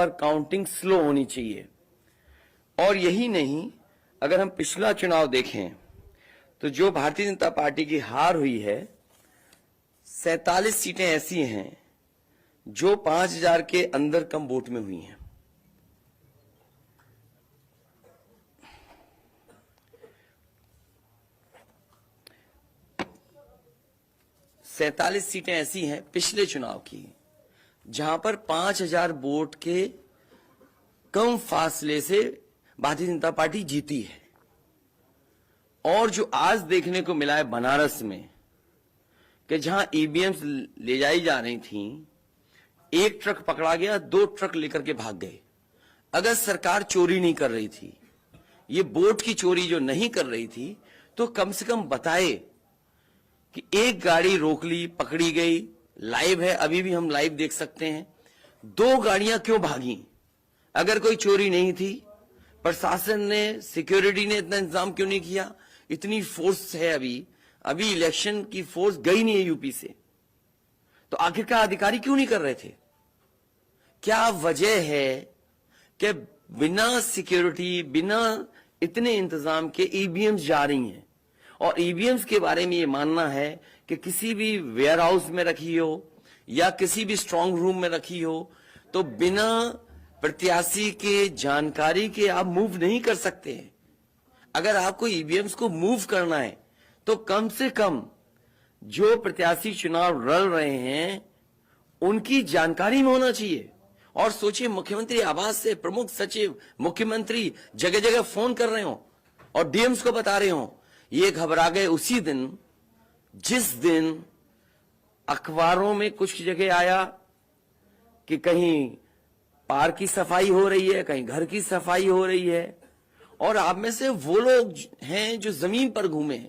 और counting slow होनी चाहिए। और यही नहीं, अगर हम पिछला चुनाव देखें तो जो भारतीय जनता पार्टी की हार हुई है, 47 सीटें ऐसी हैं जो 5000 के अंदर कम वोट में हुई हैं। सैंतालीस सीटें ऐसी हैं पिछले चुनाव की जहां पर 5000 वोट के कम फासले से भारतीय जनता पार्टी जीती है। और जो आज देखने को मिला है बनारस में कि जहां ईवीएम्स ले जाई जा रही थी, एक ट्रक पकड़ा गया, 2 ट्रक लेकर के भाग गए। अगर सरकार चोरी नहीं कर रही थी, ये वोट की चोरी जो नहीं कर रही थी, तो कम से कम बताए कि एक गाड़ी रोक ली, पकड़ी गई, लाइव है, अभी भी हम लाइव देख सकते हैं। 2 गाड़ियां क्यों भागी? अगर कोई चोरी नहीं थी, प्रशासन ने, सिक्योरिटी ने इतना इंतजाम क्यों नहीं किया? इतनी फोर्स है, अभी इलेक्शन की फोर्स गई नहीं है यूपी से, तो आखिरकार अधिकारी क्यों नहीं कर रहे थे? क्या वजह है कि बिना सिक्योरिटी, बिना इतने इंतजाम के ईवीएम्स जा रही हैं? और ईवीएम्स के बारे में ये मानना है कि किसी भी वेयर हाउस में रखी हो या किसी भी स्ट्रांग रूम में रखी हो, तो बिना प्रत्याशी के जानकारी के आप मूव नहीं कर सकते हैं। अगर आपको ईवीएम्स को मूव करना है तो कम से कम जो प्रत्याशी चुनाव लड़ रहे हैं उनकी जानकारी में होना चाहिए। और सोचिए, मुख्यमंत्री आवास से प्रमुख सचिव, मुख्यमंत्री जगह जगह फोन कर रहे हो और डीएम्स को बता रहे हो। ये घबरा गए उसी दिन जिस दिन अखबारों में कुछ जगह आया कि कहीं पार्क की सफाई हो रही है, कहीं घर की सफाई हो रही है। और आप में से वो लोग हैं जो जमीन पर घूमे,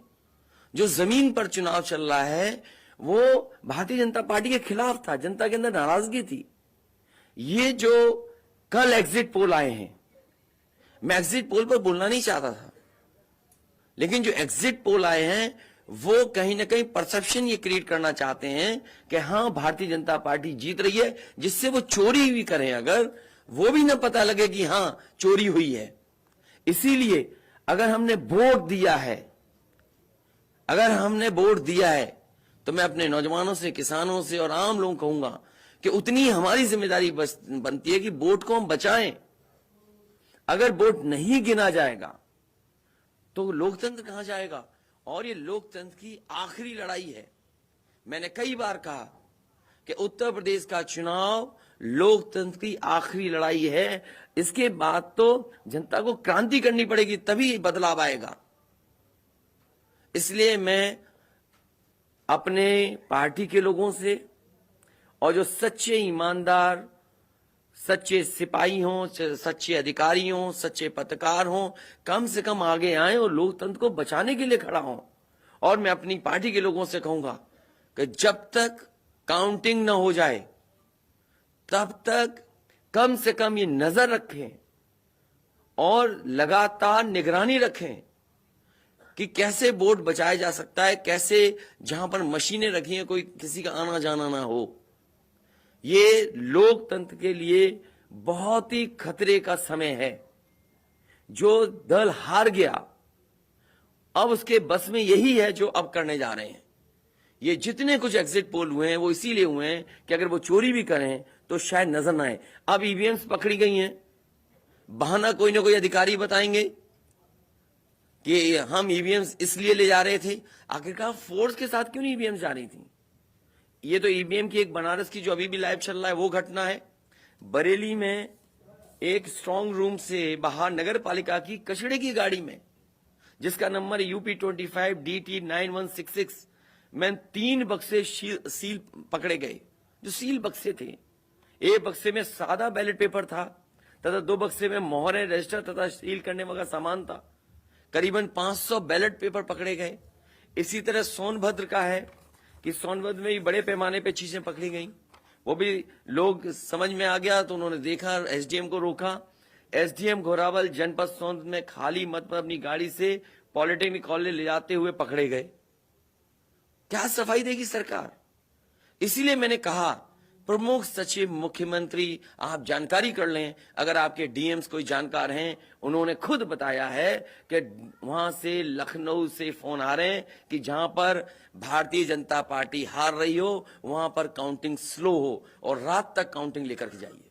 जो जमीन पर चुनाव चल रहा है, वो भारतीय जनता पार्टी के खिलाफ था, जनता के अंदर नाराजगी थी। ये जो कल एग्जिट पोल आए हैं, मैं एग्जिट पोल पर बोलना नहीं चाहता था, लेकिन जो एग्जिट पोल आए हैं वो कहीं ना कहीं परसेप्शन ये क्रिएट करना चाहते हैं कि हां, भारतीय जनता पार्टी जीत रही है, जिससे वो चोरी भी करें, अगर वो भी ना पता लगे कि हां चोरी हुई है। इसीलिए अगर हमने वोट दिया है, तो मैं अपने नौजवानों से, किसानों से और आम लोगों को कहूंगा कि उतनी हमारी जिम्मेदारी बनती है कि वोट को हम बचाएं। अगर वोट नहीं गिना जाएगा तो लोकतंत्र कहां जाएगा? और ये लोकतंत्र की आखिरी लड़ाई है। मैंने कई बार कहा कि उत्तर प्रदेश का चुनाव लोकतंत्र की आखिरी लड़ाई है। इसके बाद तो जनता को क्रांति करनी पड़ेगी, तभी बदलाव आएगा। इसलिए मैं अपने पार्टी के लोगों से और जो सच्चे ईमानदार, सच्चे सिपाही हों, सच्चे अधिकारी हों, सच्चे पत्रकार हों, कम से कम आगे आए और लोकतंत्र को बचाने के लिए खड़ा हों। और मैं अपनी पार्टी के लोगों से कहूंगा कि जब तक काउंटिंग न हो जाए तब तक कम से कम ये नजर रखें और लगातार निगरानी रखें कि कैसे वोट बचाया जा सकता है, कैसे जहां पर मशीनें रखी हैं कोई किसी का आना जाना ना हो। ये लोकतंत्र के लिए बहुत ही खतरे का समय है। जो दल हार गया, अब उसके बस में यही है जो अब करने जा रहे हैं। ये जितने कुछ एग्जिट पोल हुए हैं वो इसीलिए हुए हैं कि अगर वो चोरी भी करें तो शायद नजर ना आए। अब ईवीएम्स पकड़ी गई हैं, बहाना कोई ना कोई अधिकारी बताएंगे कि हम ईवीएम्स इसलिए ले जा रहे थे। आखिरकार फोर्स के साथ क्यों नहीं ईवीएम्स जा रही थी? ये तो ईवीएम की एक बनारस की जो अभी भी लाइव चल रहा है वो घटना है। बरेली में एक स्ट्रांग रूम से बाहर नगर पालिका की कचड़े की गाड़ी में, जिसका नंबर UP25 DT 9166 में 3 बक्से सील पकड़े गए, जो सील बक्से थे। एक बक्से में सादा बैलेट पेपर था तथा 2 बक्से में मोहरें, रजिस्टर तथा सील करने वाला सामान था। करीबन 500 बैलेट पेपर पकड़े गए। इसी तरह सोनभद्र का है कि सोनभद्र में भी बड़े पैमाने पे चीजें पकड़ी गई। वो भी लोग समझ में आ गया तो उन्होंने देखा, एसडीएम को रोका। एसडीएम घोरावल जनपद सोनभद्र में खाली मत पर अपनी गाड़ी से पॉलिटेक्निक कॉलेज ले जाते हुए पकड़े गए। क्या सफाई देगी सरकार? इसीलिए मैंने कहा प्रमुख सचिव मुख्यमंत्री आप जानकारी कर लें, अगर आपके डीएम्स कोई जानकार हैं, उन्होंने खुद बताया है कि वहां से लखनऊ से फोन आ रहे हैं कि जहां पर भारतीय जनता पार्टी हार रही हो वहां पर काउंटिंग स्लो हो और रात तक काउंटिंग लेकर के जाइए।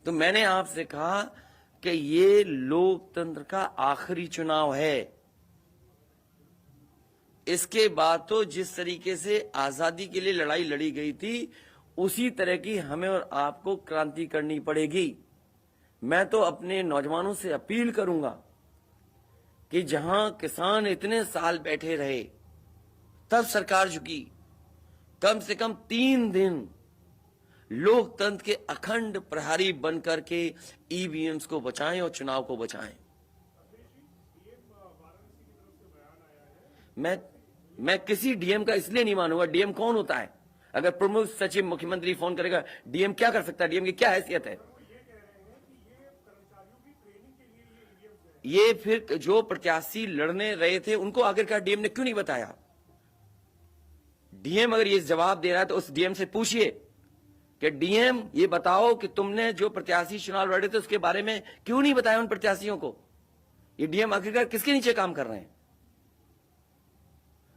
तो मैंने आपसे कहा कि ये लोकतंत्र का आखिरी चुनाव है। इसके बाद तो जिस तरीके से आजादी के लिए लड़ाई लड़ी गई थी उसी तरह की हमें और आपको क्रांति करनी पड़ेगी। मैं तो अपने नौजवानों से अपील करूंगा कि जहां किसान इतने साल बैठे रहे तब सरकार झुकी, कम से कम 3 दिन लोकतंत्र के अखंड प्रहरी बनकर के ईवीएम्स को बचाएं और चुनाव को बचाएं। मैं किसी डीएम का इसलिए नहीं मानूंगा। डीएम कौन होता है? अगर प्रमुख सचिव मुख्यमंत्री फोन करेगा, डीएम क्या कर सकता है? डीएम की क्या हैसियत है? ये फिर जो प्रत्याशी लड़ने रहे थे उनको आखिरकार डीएम ने क्यों नहीं बताया? डीएम अगर ये जवाब दे रहा है तो उस डीएम से पूछिए कि डीएम ये बताओ कि तुमने जो प्रत्याशी चुनाव लड़े थे उसके बारे में क्यों नहीं बताया उन प्रत्याशियों को? ये डीएम आखिरकार किसके नीचे काम कर रहे हैं?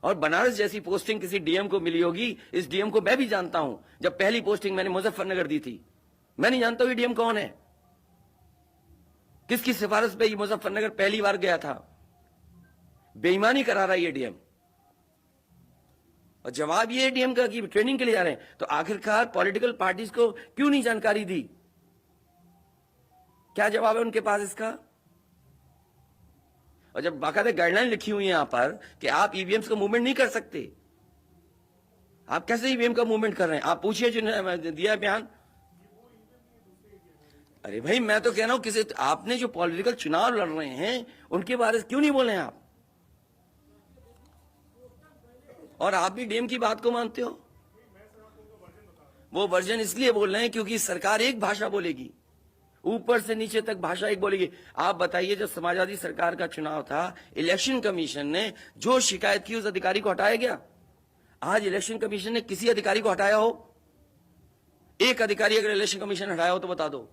और बनारस जैसी पोस्टिंग किसी डीएम को मिली होगी, इस डीएम को मैं भी जानता हूं। जब पहली पोस्टिंग मैंने मुजफ्फरनगर दी थी, मैं नहीं जानता हूं ये डीएम कौन है, किसकी सिफारिश पे ये मुजफ्फरनगर पहली बार गया था। बेईमानी करा रहा है ये डीएम। और जवाब ये डीएम का कि ट्रेनिंग के लिए जा रहे हैं। तो आखिरकार पॉलिटिकल पार्टीज को क्यों नहीं जानकारी दी? क्या जवाब है उनके पास इसका? और जब बाकायदा गाइडलाइन लिखी हुई है यहां पर कि आप ईवीएम्स का मूवमेंट नहीं कर सकते, आप कैसे ईवीएम का मूवमेंट कर रहे हैं? आप पूछिए जिन्होंने दिया बयान। अरे भाई, मैं तो कह रहा हूं किसी आपने जो पॉलिटिकल चुनाव लड़ रहे हैं उनके बारे में क्यों नहीं बोल रहे हैं आप? और आप भी डीएम की बात को मानते हो। वो वर्जन इसलिए बोल रहे हैं क्योंकि सरकार एक भाषा बोलेगी, ऊपर से नीचे तक भाषा एक बोलेगी। आप बताइए, जब समाजवादी सरकार का चुनाव था, इलेक्शन कमीशन ने जो शिकायत की उस अधिकारी को हटाया गया? आज इलेक्शन कमीशन ने किसी अधिकारी को हटाया हो? एक अधिकारी अगर इलेक्शन कमीशन हटाया हो तो बता दो।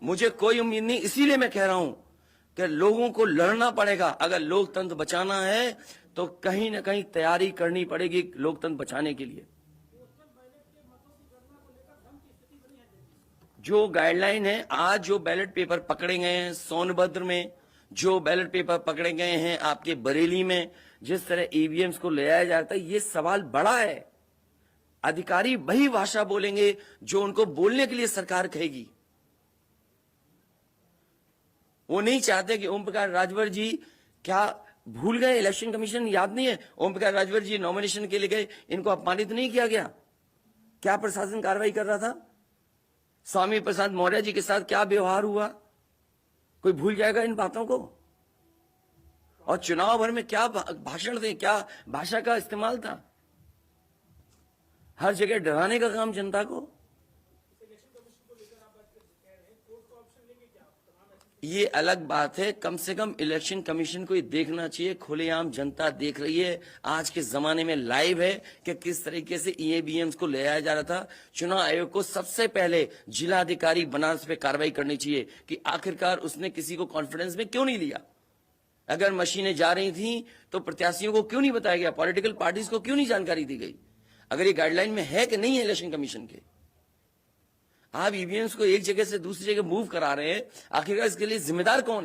मुझे कोई उम्मीद नहीं, इसीलिए मैं कह रहा हूं कि लोगों को लड़ना पड़ेगा। अगर लोकतंत्र बचाना है तो कहीं ना कहीं तैयारी करनी पड़ेगी लोकतंत्र बचाने के लिए। जो गाइडलाइन है, आज जो बैलेट पेपर पकड़े गए हैं सोनभद्र में, जो बैलेट पेपर पकड़े गए हैं आपके बरेली में, जिस तरह ईवीएम्स को ले आया जाता है, ये सवाल बड़ा है। अधिकारी वही भाषा बोलेंगे जो उनको बोलने के लिए सरकार कहेगी। वो नहीं चाहते कि ओम प्रकाश राजभर जी, क्या भूल गए? इलेक्शन कमीशन याद नहीं है? ओम प्रकाश राजभर जी नॉमिनेशन के लिए गए, इनको अपमानित नहीं किया गया? क्या प्रशासन कार्रवाई कर रहा था? स्वामी प्रसाद मौर्य जी के साथ क्या व्यवहार हुआ? कोई भूल जाएगा इन बातों को? और चुनाव भर में क्या भाषण थे, क्या भाषा का इस्तेमाल था? हर जगह डराने का काम जनता को। ये अलग बात है, कम से कम इलेक्शन कमीशन को ये देखना चाहिए, खुलेआम जनता देख रही है, आज के जमाने में लाइव है कि किस तरीके से ईवीएम्स को ले आया जा रहा था। चुनाव आयोग को सबसे पहले जिलाधिकारी बनारस पे कार्रवाई करनी चाहिए कि आखिरकार उसने किसी को कॉन्फिडेंस में क्यों नहीं लिया। अगर मशीनें जा रही थी तो प्रत्याशियों को क्यों नहीं बताया गया? पॉलिटिकल पार्टीज को क्यों नहीं जानकारी दी गई? अगर ये गाइडलाइन में है कि नहीं है इलेक्शन कमीशन के, आप ईवीएम्स को एक जगह से दूसरी जगह मूव करा रहे हैं, आखिरकार इसके लिए जिम्मेदार कौन है?